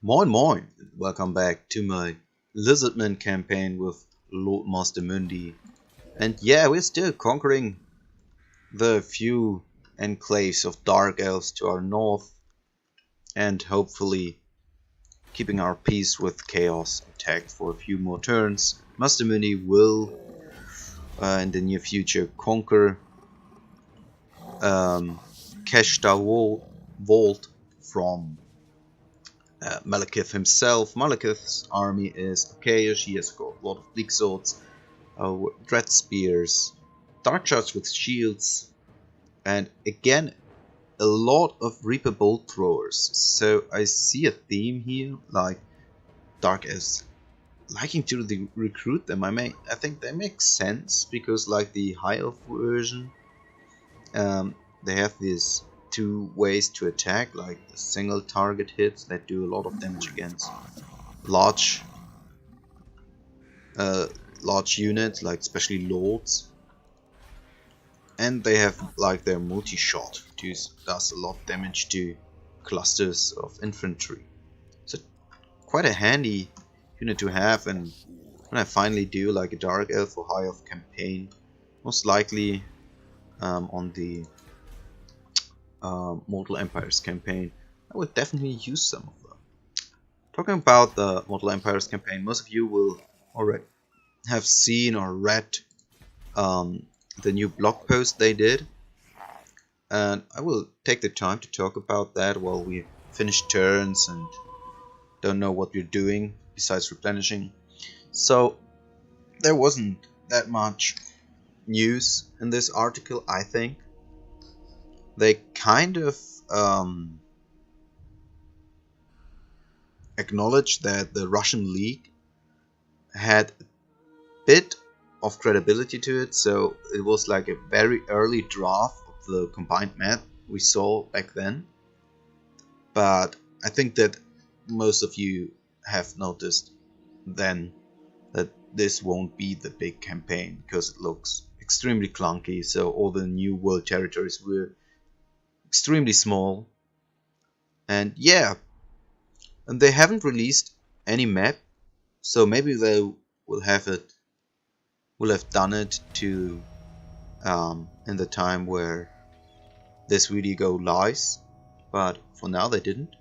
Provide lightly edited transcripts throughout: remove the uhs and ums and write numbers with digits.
Moin Moin! Welcome back to my Lizardmen campaign with Lord Mazdamundi. And yeah, we're still conquering the few enclaves of Dark Elves to our north and hopefully keeping our peace with Chaos intact for a few more turns. Mazdamundi will in the near future conquer Keshta Vault from Malekith himself. Malekith's army is okayish. He has got a lot of bleak swords, dread spears, dark shards with shields, and again a lot of Reaper bolt throwers. So I see a theme here, like Dark Elves liking to recruit them. I think that makes sense because, like the High Elf version, they have these two ways to attack, like the single target hits that do a lot of damage against large units, like especially lords, and they have like their multi-shot, which does a lot of damage to clusters of infantry. So quite a handy unit to have. And when I finally do like a Dark Elf or High Elf campaign, most likely on the Mortal Empires campaign, I would definitely use some of them. Talking about the Mortal Empires campaign, most of you will already have seen or read the new blog post they did, and I will take the time to talk about that while we finish turns and don't know what we're doing besides replenishing. So there wasn't that much news in this article. I think they kind of acknowledged that the Russian League had a bit of credibility to it, so it was like a very early draft of the combined map we saw back then. But I think that most of you have noticed then that this won't be the big campaign because it looks extremely clunky. So all the new world territories were extremely small, and yeah, and they haven't released any map, so maybe they will have done it to in the time where this video lies, but for now they didn't.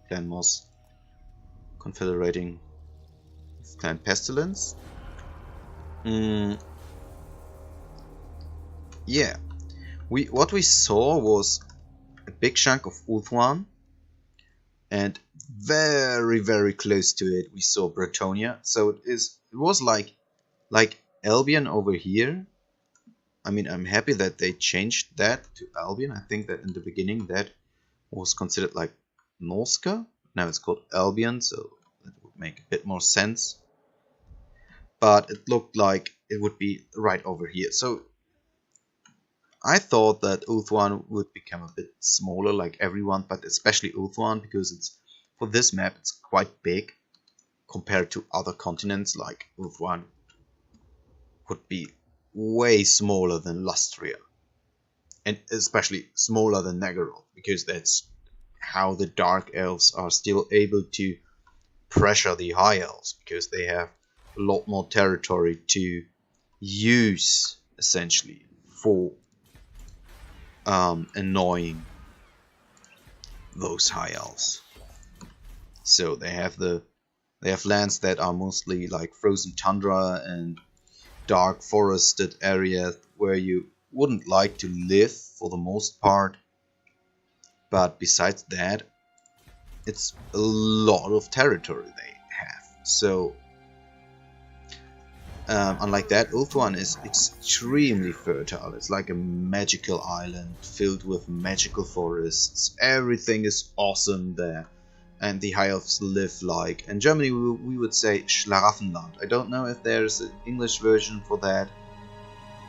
Clan Moss confederating with Clan Pestilence. Yeah, what we saw was a big chunk of Ulthuan, and very close to it we saw Bretonia. So it was like Albion over here. I mean, I'm happy that they changed that to Albion. I think that in the beginning that was considered like Norska. Now it's called Albion, so that would make a bit more sense. But it looked like it would be right over here. So I thought that Ulthuan would become a bit smaller like everyone, but especially Ulthuan, because for this map it's quite big compared to other continents. Like Ulthuan would be way smaller than Lustria, and especially smaller than Naggaroth, because that's how the Dark Elves are still able to pressure the High Elves, because they have a lot more territory to use essentially for annoying those High Elves. So they have lands that are mostly like frozen tundra and dark forested areas where you wouldn't like to live for the most part. But besides that, it's a lot of territory they have. So unlike that, Ulthuan is extremely fertile. It's like a magical island filled with magical forests. Everything is awesome there. And the High Elves live like, in Germany we would say Schlaraffenland. I don't know if there's an English version for that.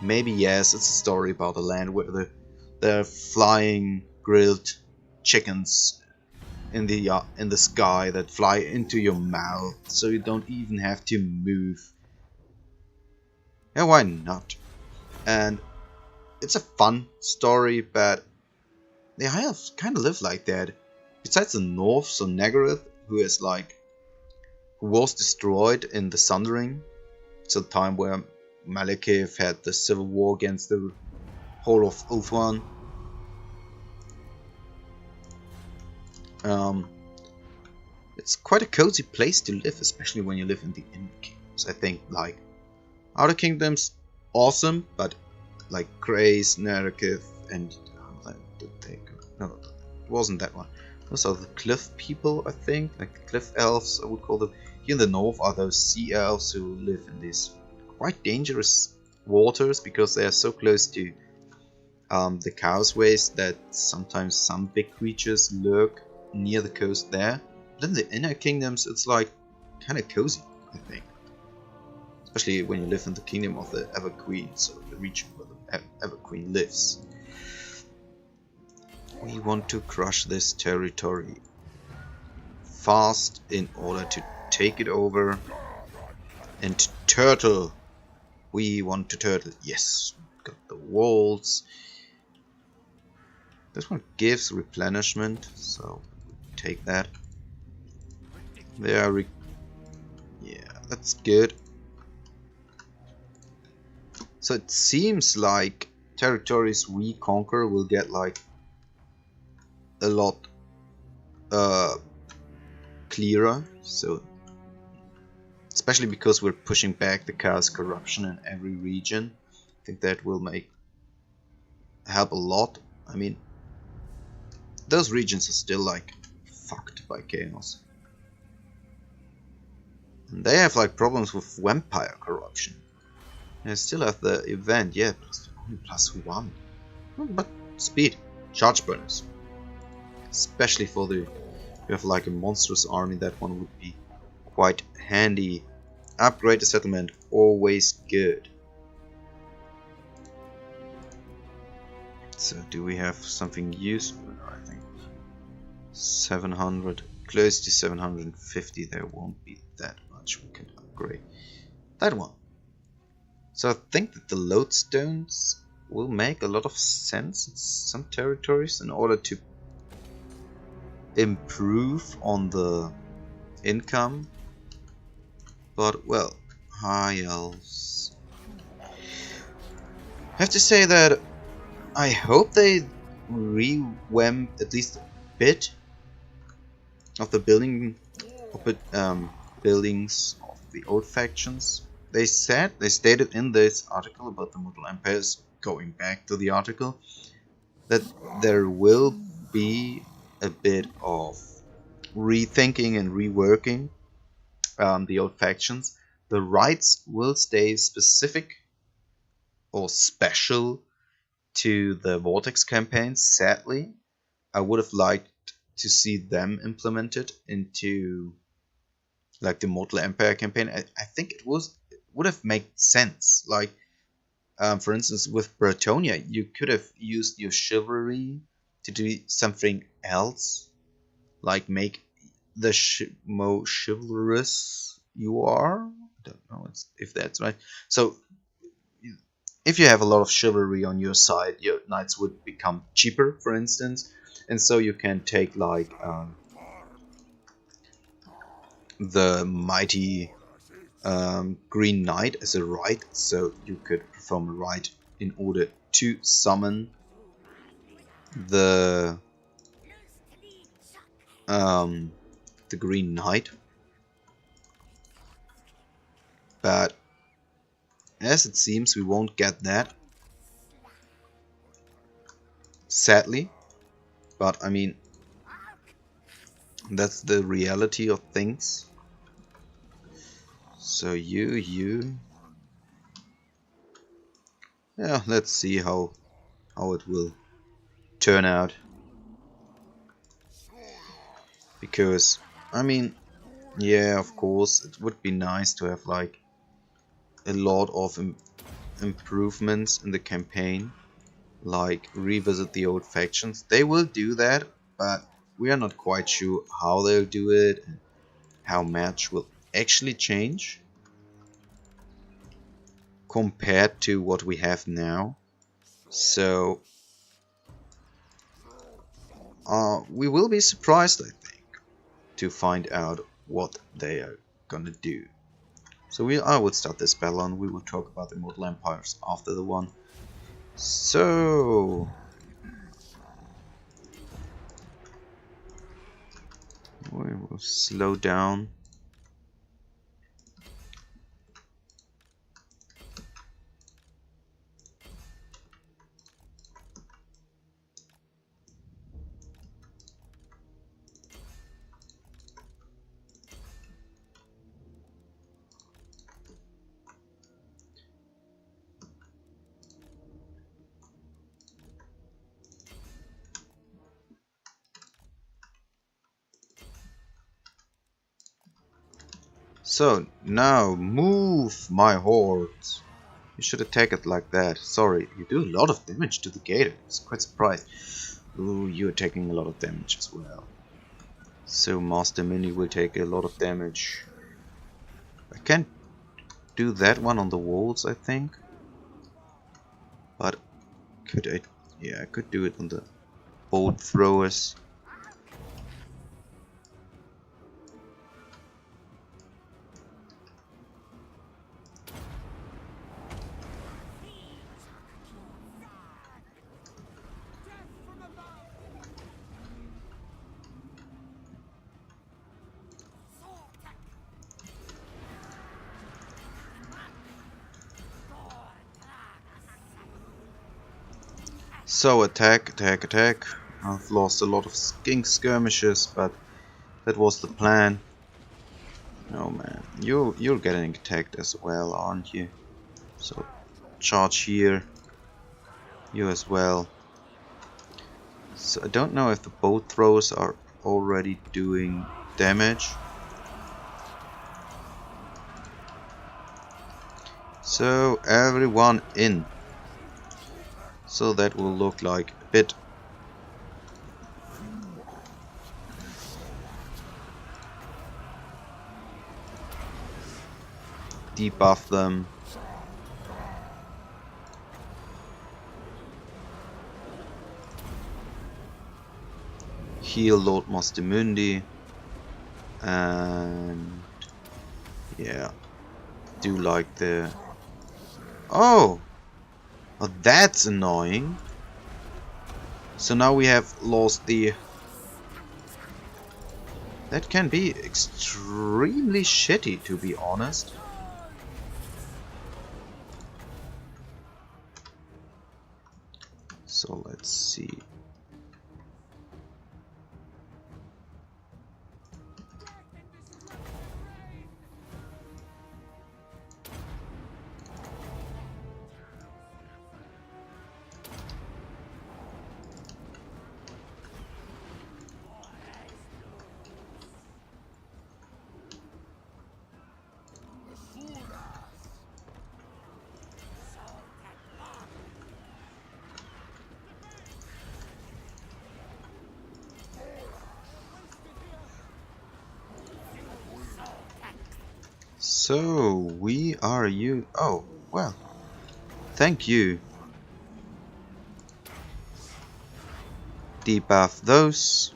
Maybe yes, it's a story about a land where there are flying grilled chickens in the sky that fly into your mouth, so you don't even have to move. Yeah, why not? And it's a fun story, but the High Elves kind of live like that. Besides the north, so Naggaroth, who was destroyed in the Sundering. It's a time where Malekith had the civil war against the whole of Ulthuan. It's quite a cozy place to live, especially when you live in the Inner Kingdoms. I think like Outer Kingdoms, awesome, but like Grace, Narrative, and no, it wasn't that one. Those are the cliff people, I think, like the cliff elves, I would call them. Here in the north are those sea elves who live in these quite dangerous waters because they are so close to the causeways that sometimes some big creatures lurk near the coast there. But in the Inner Kingdoms, it's like kind of cozy, I think. Especially when you live in the kingdom of the Ever Queen, so the region where the Ever Queen lives. We want to crush this territory fast in order to take it over. And turtle. We want to turtle. Yes, got the walls. This one gives replenishment, so take that. There we. Yeah, that's good. So it seems like territories we conquer will get like a lot clearer. So especially because we're pushing back the chaos corruption in every region, I think that will help a lot. I mean, those regions are still like fucked by chaos. And they have like problems with vampire corruption. I still have the event, yeah, only +1. But speed, charge bonus. Especially for the, if you have like a monstrous army, that one would be quite handy. Upgrade the settlement, always good. So do we have something useful? I think 700, close to 750, there won't be that much we can upgrade. That one. So I think that the lodestones will make a lot of sense in some territories in order to improve on the income. But well, high elves. I have to say that I hope they revamp at least a bit of the buildings of the old factions. They stated in this article about the Mortal Empires, going back to the article, that there will be a bit of rethinking and reworking the old factions. The rights will stay specific or special to the Vortex campaigns. Sadly, I would have liked to see them implemented into like the Mortal Empire campaign. I think it would have made sense. Like, for instance, with Bretonia, you could have used your chivalry to do something else, like make the more chivalrous you are. I don't know if that's right. So, if you have a lot of chivalry on your side, your knights would become cheaper, for instance, and so you can take like the mighty Green Knight as a rite, so you could perform a rite in order to summon the Green Knight. But as it seems, we won't get that, sadly. But I mean, that's the reality of things. So yeah, let's see how it will turn out. Because I mean, yeah, of course, it would be nice to have like a lot of improvements in the campaign, like revisit the old factions. They will do that, but we are not quite sure how they'll do it and how much will actually change compared to what we have now. So we will be surprised, I think, to find out what they are gonna do. So I would start this battle and we will talk about the Immortal Empires after the one. So we will slow down. So now move, my hordes. You should attack it like that. Sorry, you do a lot of damage to the gate. I was quite surprised. Ooh, you're taking a lot of damage as well. So Mazdamundi will take a lot of damage. I can't do that one on the walls, I think. But could I? Yeah, I could do it on the bolt throwers. So attack, attack, attack. I've lost a lot of skink skirmishes, but that was the plan. Oh man, you're getting attacked as well, aren't you? So charge here. You as well. So I don't know if the bolt throws are already doing damage. So everyone in. So that will look like a bit. Debuff them. Heal Lord Mazdamundi. And yeah, do like the. Oh, that's annoying. So now we have lost the. That can be extremely shitty, to be honest. So let's see. So we are you. Oh well, thank you. Debuff those.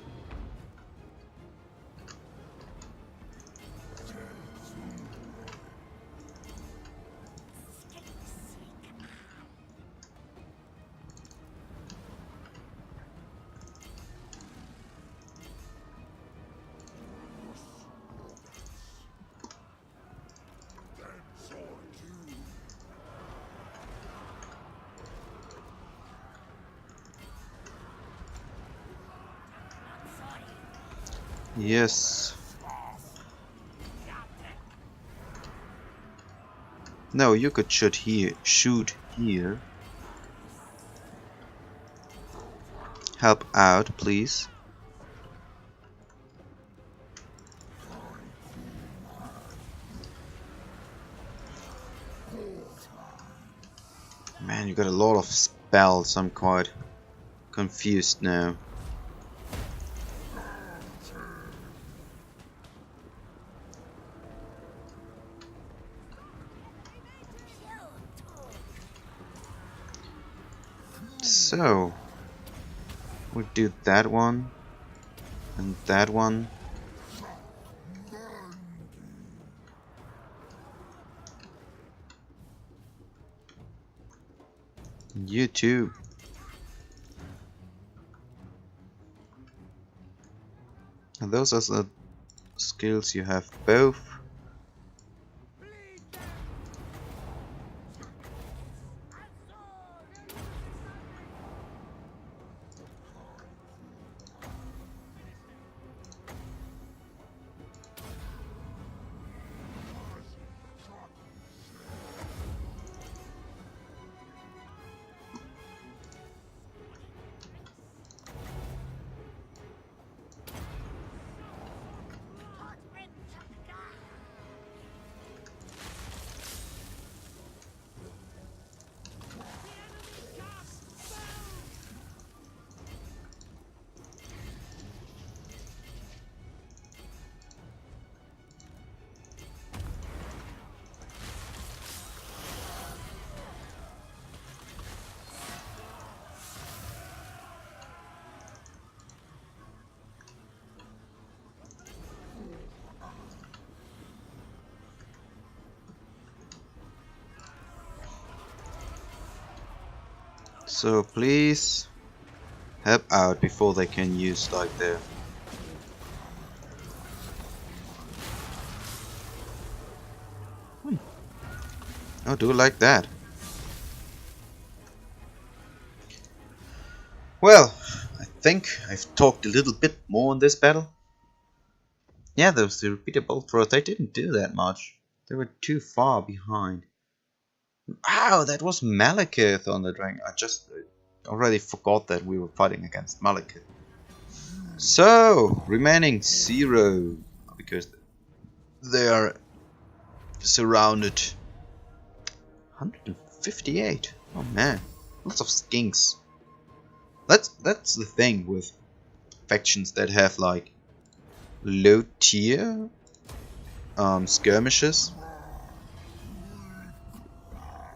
Yes. No, you could shoot here. Shoot here. Help out, please. Man, you got a lot of spells. I'm quite confused now. So, we do that one, and that one, You too. And those are the skills you have both. So please help out before they can use like their oh, do it like that. Well, I think I've talked a little bit more on this battle. Yeah, those repeatable throws, they didn't do that much. They were too far behind. Ow, that was Malekith on the dragon. I just already forgot that we were fighting against Malekith. So, remaining 0, because they are surrounded. 158. Oh man, lots of skinks. That's the thing with factions that have like low tier skirmishes.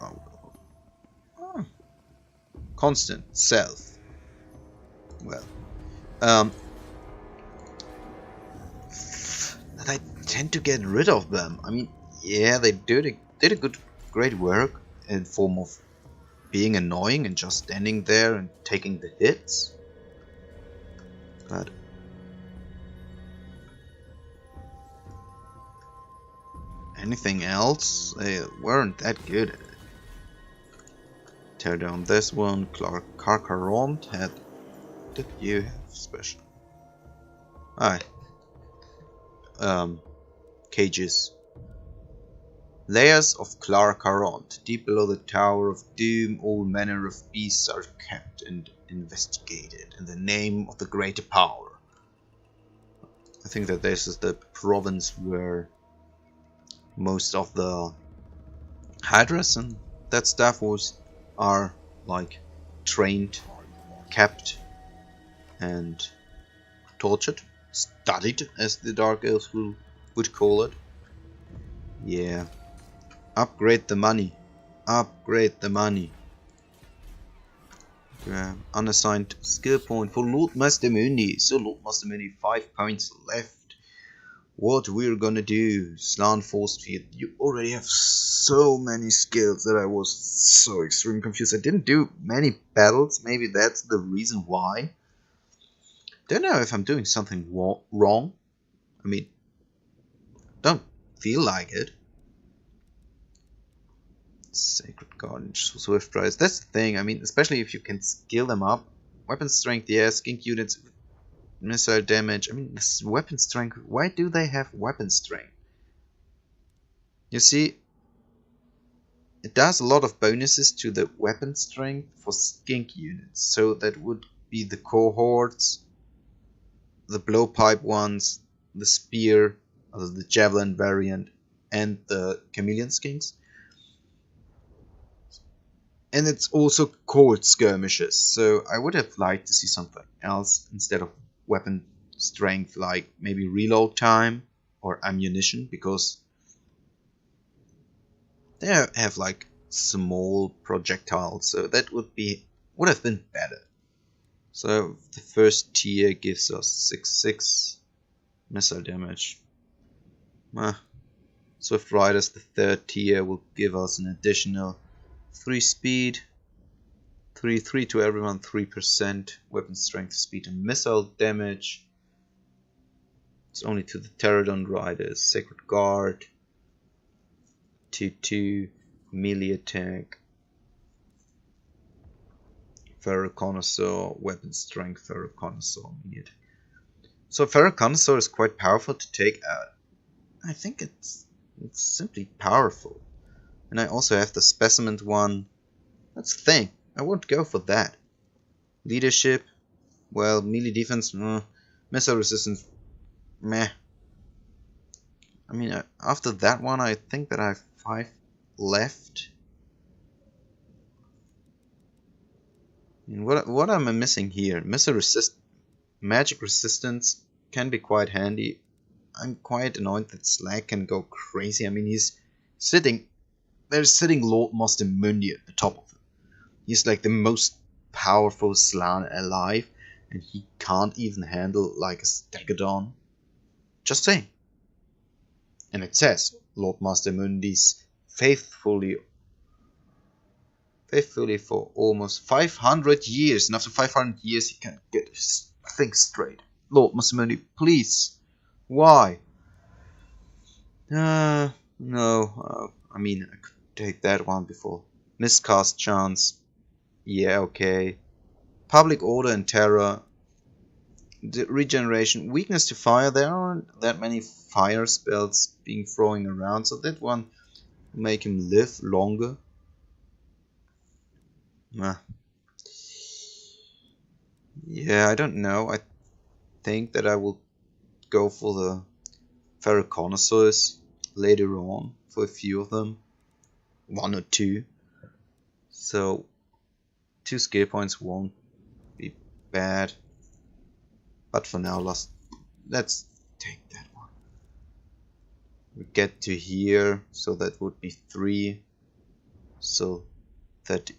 Oh. Constant self. Well, I tend to get rid of them. I mean, yeah, they did a great work in form of being annoying and just standing there and taking the hits. But anything else, they weren't that good at it. Tear down this one. Karkaront had. Did you have special? Aye. Cages. Layers of Karkaront. Deep below the Tower of Doom, all manner of beasts are kept and investigated in the name of the greater power. I think that this is the province where most of the Hydras and that stuff are like trained, kept, and tortured, studied, as the Dark Elves would call it. Yeah. Upgrade the money. Upgrade the money. Unassigned skill point for Lord Mazdamundi. So Lord Mazdamundi, 5 points left. What we're gonna do? Slant force field. You already have so many skills that I was so extremely confused. I didn't do many battles. Maybe that's the reason why. Don't know if I'm doing something wrong. I mean, don't feel like it. Sacred Garden, Swift Rise. That's the thing. I mean, especially if you can skill them up. Weapon strength, yeah. Skink units, missile damage. I mean, this weapon strength. Why do they have weapon strength? You see, it does a lot of bonuses to the weapon strength for skink units. So that would be the cohorts, the blowpipe ones, the spear, the javelin variant, and the chameleon skinks. And it's also cold skirmishes, so I would have liked to see something else instead of weapon strength, like maybe reload time or ammunition, because they have like small projectiles, so that would have been better. So the first tier gives us 6/6 missile damage. Swift Riders, the third tier, will give us an additional 3 speed. 3 to everyone, 3% weapon strength, speed, and missile damage. It's only to the Pterodon Riders. Sacred Guard. 2/2 melee attack. Feral Connoisseur, weapon strength, Feral Connoisseur, melee attack. So Feral Connoisseur is quite powerful to take out. I think it's simply powerful. And I also have the Specimen one. That's the thing. I won't go for that. Leadership. Well, melee defense. Missile resistance. Meh. I mean, after that one, I think that I have 5 left. I mean, what am I missing here? Magic resistance can be quite handy. I'm quite annoyed that Slag can go crazy. I mean, there's sitting Lord Mazdamundi at the top of him. He's like the most powerful Slan alive, and he can't even handle like a Stegodon. Just saying. And it says Lord Mazdamundi's faithfully for almost 500 years, and after 500 years he can't get his things straight. Lord Mazdamundi, please. Why? No. I mean, I could take that one before. Miscast chance. Yeah, okay. Public order and terror. The regeneration. Weakness to fire. There aren't that many fire spells being thrown around, so that one will make him live longer. Yeah, I don't know. I think that I will go for the Feral Connoisseurs later on for a few of them. 1 or 2. So 2 skill points won't be bad. But for now, let's take that one. We get to here, so that would be 3. So 30,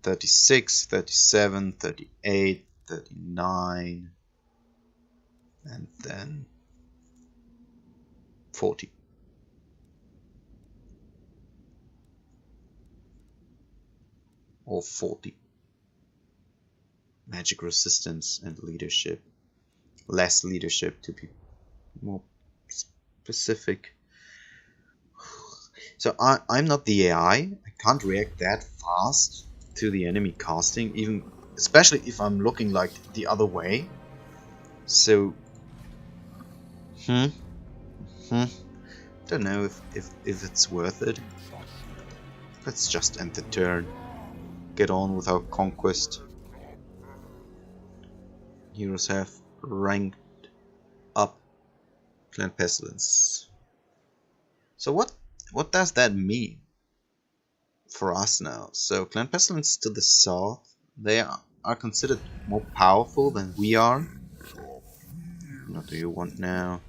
36, 37, 38, 39, and then 40. Or 40. Magic resistance and leadership. Less leadership to be more specific. So I'm not the AI. I can't react that fast to the enemy casting, even especially if I'm looking like the other way. So don't know if it's worth it. Let's just end the turn. Get on with our conquest. Heroes have ranked up Clan Pestilence. So what does that mean for us now? So Clan Pestilence to the south, they are considered more powerful than we are. What do you want now?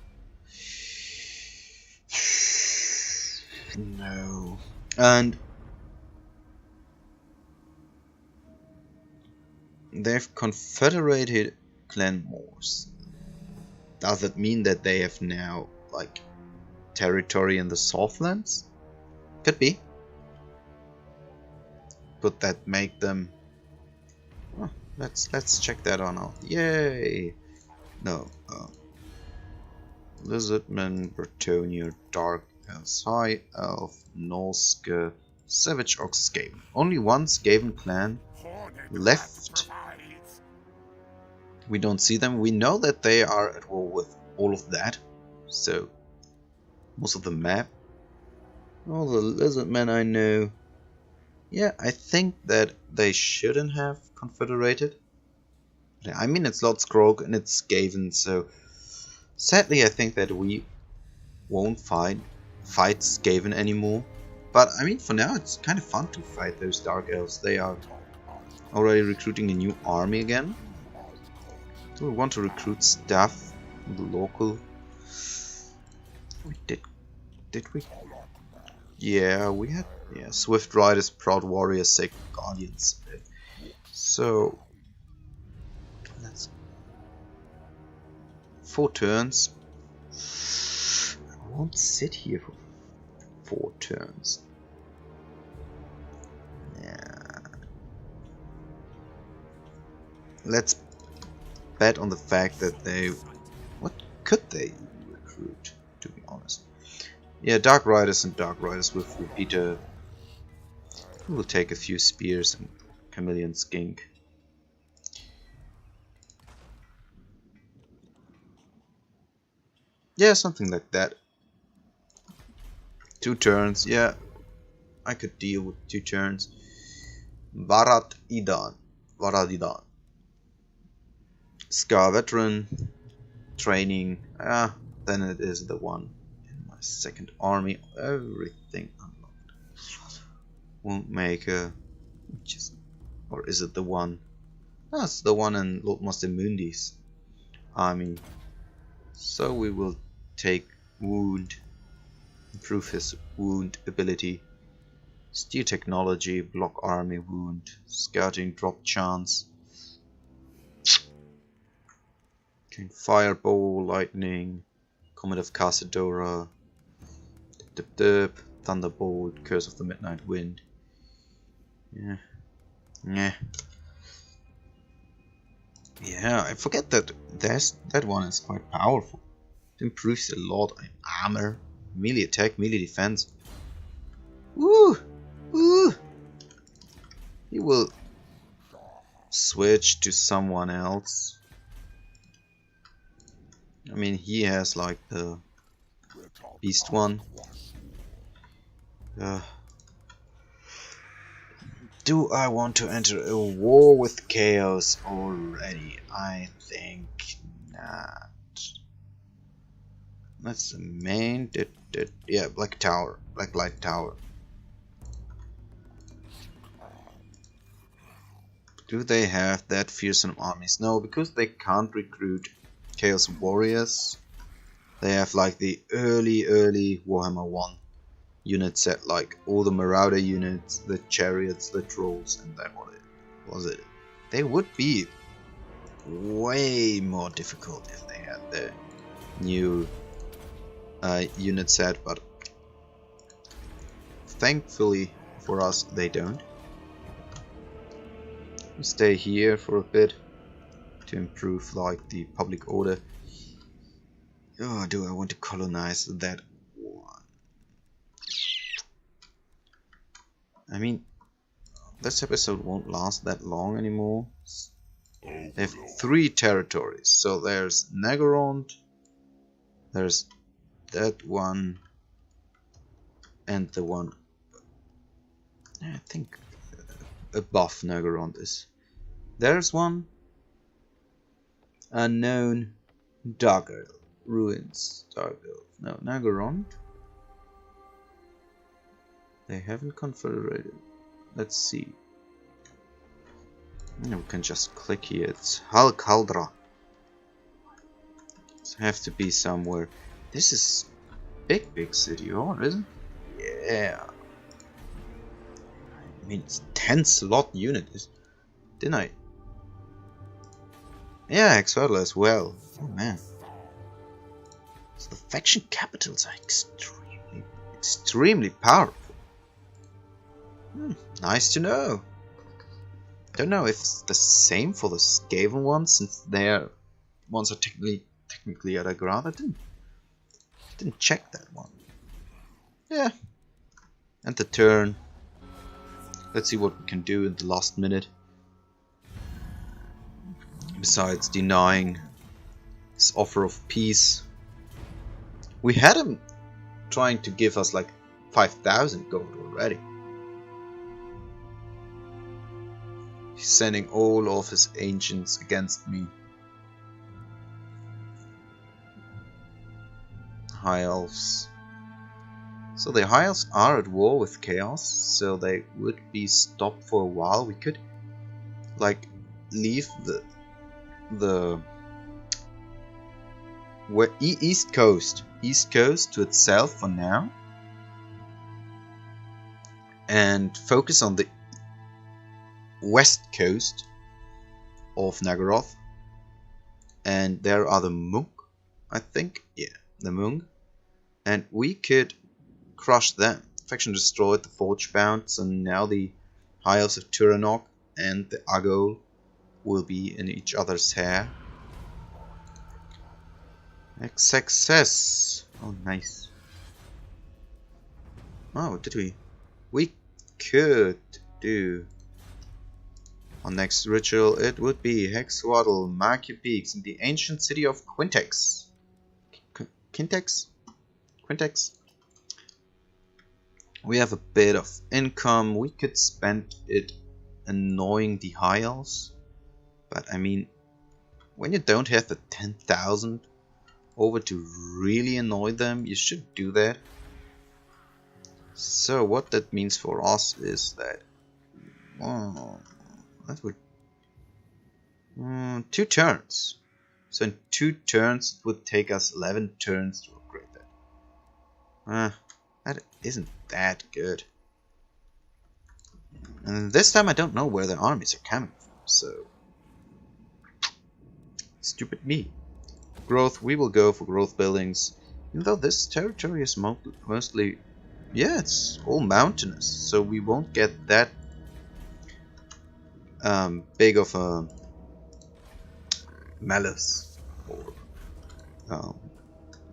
No. And they've confederated Clan Morse. Does that mean that they have now like territory in the Southlands? Could be. Could that make them? Oh, let's check that on out. Yay! No. Lizardmen, Bretonia, Dark Elves, High Elf, Norske, Savage Ox, Skaven. Only one Skaven clan left. We don't see them. We know that they are at war with all of that. So most of the map. All the Lizardmen I know. Yeah, I think that they shouldn't have confederated. I mean, it's Lord Skrolk and it's Skaven, so sadly I think that we won't fight Skaven anymore. But I mean, for now it's kind of fun to fight those Dark Elves. They are already recruiting a new army again. Do we want to recruit staff in the local? We did we? Yeah, we had Swift Riders, Proud Warriors, Sacred Guardians. So let's 4 turns. I won't sit here for 4 turns. Yeah. let's bet on the fact that they... What could they recruit, to be honest? Yeah, Dark Riders and Dark Riders with Repeater. We will take a few Spears and Chameleon Skink. Yeah, something like that. 2 turns, yeah. I could deal with 2 turns. Varadidan. Scar Veteran. Training. Then it is the one in my second army. Everything unlocked. Won't make a... Or is it the one? That's the one in Lord Mazdamundi's army. So we will take Wound. Improve his wound ability. Steer technology, block army wound, scouting drop chance. Gain fireball, lightning, comet of Casadora, thunderbolt, curse of the midnight wind. Yeah, I forget that that one is quite powerful. It improves a lot in armor, melee attack, melee defense. Woo! He will switch to someone else. I mean, he has like the beast one. Do I want to enter a war with chaos already? I think not. That's the main. Yeah, Black Light Tower. Do they have that fearsome armies? No, because they can't recruit Chaos Warriors. They have like the early Warhammer 1 unit set, like all the Marauder units, the chariots, the trolls, and that was it. They would be way more difficult if they had the new unit set, but thankfully for us they don't. Stay here for a bit to improve like the public order. Oh, do I want to colonize that one? I mean, this episode won't last that long anymore. They have 3 territories. So there's Nagorond, there's that one, and the one I think above Nagorond is. There's one. Unknown Dark Elf. Ruins. Dark Elf. No, Nagorond. They haven't confederated. Let's see. We can just click here. It's Hal Caldra. It have to be somewhere. This is big city, oh, isn't it? Yeah. I mean, it's 10 slot unit. Didn't I? Yeah, Exferdler as well. Oh man. So the faction capitals are extremely powerful. Nice to know. Don't know if it's the same for the Skaven ones, since their ones are technically at a grad. I didn't check that one. Yeah. And the turn. Let's see what we can do in the last minute. Besides denying his offer of peace. We had him trying to give us like 5,000 gold already. He's sending all of his ancients against me. High Elves. So the High Elves are at war with Chaos, so they would be stopped for a while. We could like leave the East Coast to itself for now, and focus on the West Coast of Nagoroth. And there are the Mung, I think, yeah, the Mung, and we could crush them. Faction destroyed the Forge Bound, so now the High Elves of Turanok and the Agol will be in each other's hair. Success! Oh, nice. Oh, did we? We could do. Our next ritual, it would be Hexwaddle, mark your peaks in the ancient city of Quintex. Quintex? Quintex? We have a bit of income. We could spend it annoying the high elves. But I mean, when you don't have the 10,000 over to really annoy them, you should do that. So what that means for us is that that would 2 turns. So in 2 turns it would take us 11 turns to upgrade that. That isn't that good. And this time I don't know where the armies are coming from, so stupid me. Growth, we will go for growth buildings, even though this territory is mostly, yeah, it's all mountainous, so we won't get that big of a malice, or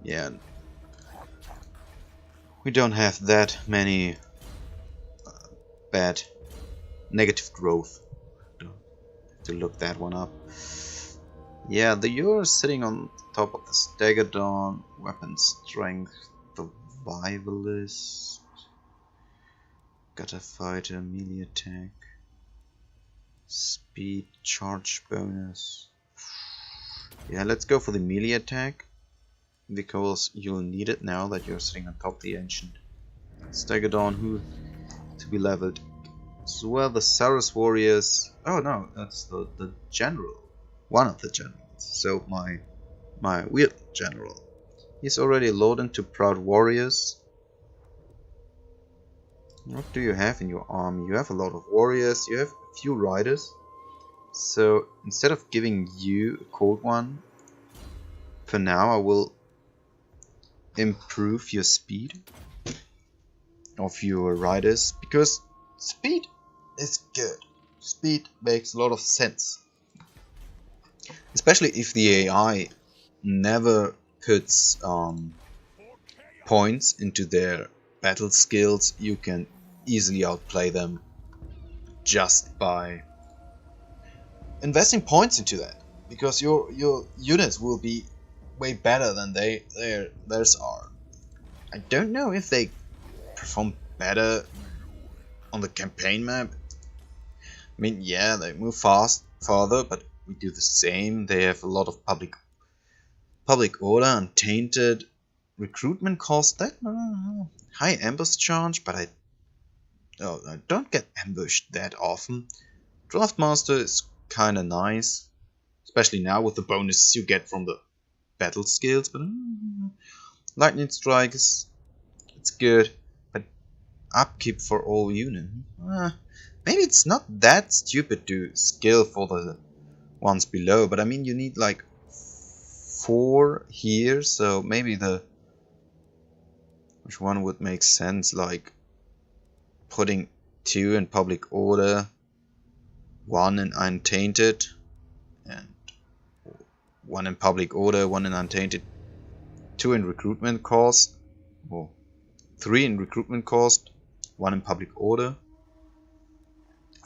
yeah, we don't have that many bad negative growth. To look that one up. Yeah, you're sitting on top of the Stegodon, weapon strength, survivalist, gutter fighter, melee attack, speed, charge bonus. Yeah, let's go for the melee attack, because you'll need it now that you're sitting on top of the ancient Stegodon, who to be leveled. As well, the Saurus warriors. Oh no, that's the general. One of the generals. So my weird general. He's already loaded to proud warriors. What do you have in your army? You have a lot of warriors. You have a few riders. So instead of giving you a cold one, for now I will improve your speed of your riders, because speed is good. Speed makes a lot of sense. Especially if the AI never puts points into their battle skills, you can easily outplay them just by investing points into that, because your units will be way better than theirs are. I don't know if they perform better on the campaign map. I mean, yeah, they move farther, but we do the same. They have a lot of public order, untainted recruitment cost. That high ambush charge, but I don't get ambushed that often. Draftmaster is kind of nice, especially now with the bonuses you get from the battle skills. But lightning strike it's good, but upkeep for all units. Maybe it's not that stupid to skill for the ones below, but I mean you need like 4 here, so maybe which one would make sense, like putting 2 in public order, 1 in untainted, and 1 in public order, 1 in untainted, 2 in recruitment cost, or 3 in recruitment cost, 1 in public order.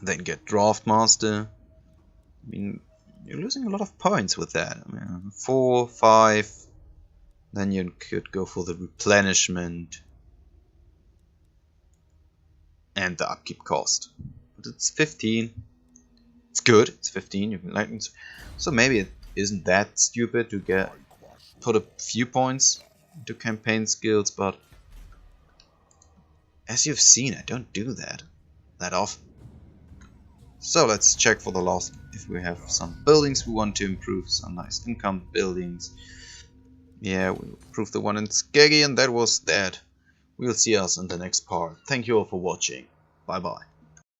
Then get Draftmaster. I mean, you're losing a lot of points with that. I mean, 4, 5. Then you could go for the replenishment and the upkeep cost. But it's 15. It's good. It's 15. You can lightning. So maybe it isn't that stupid to put a few points into campaign skills. But as you've seen, I don't do that often. So let's check for the last, if we have some buildings we want to improve, some nice income buildings. Yeah, we'll improve the one in Skeggy, and that was that. We'll see us in the next part. Thank you all for watching. Bye bye.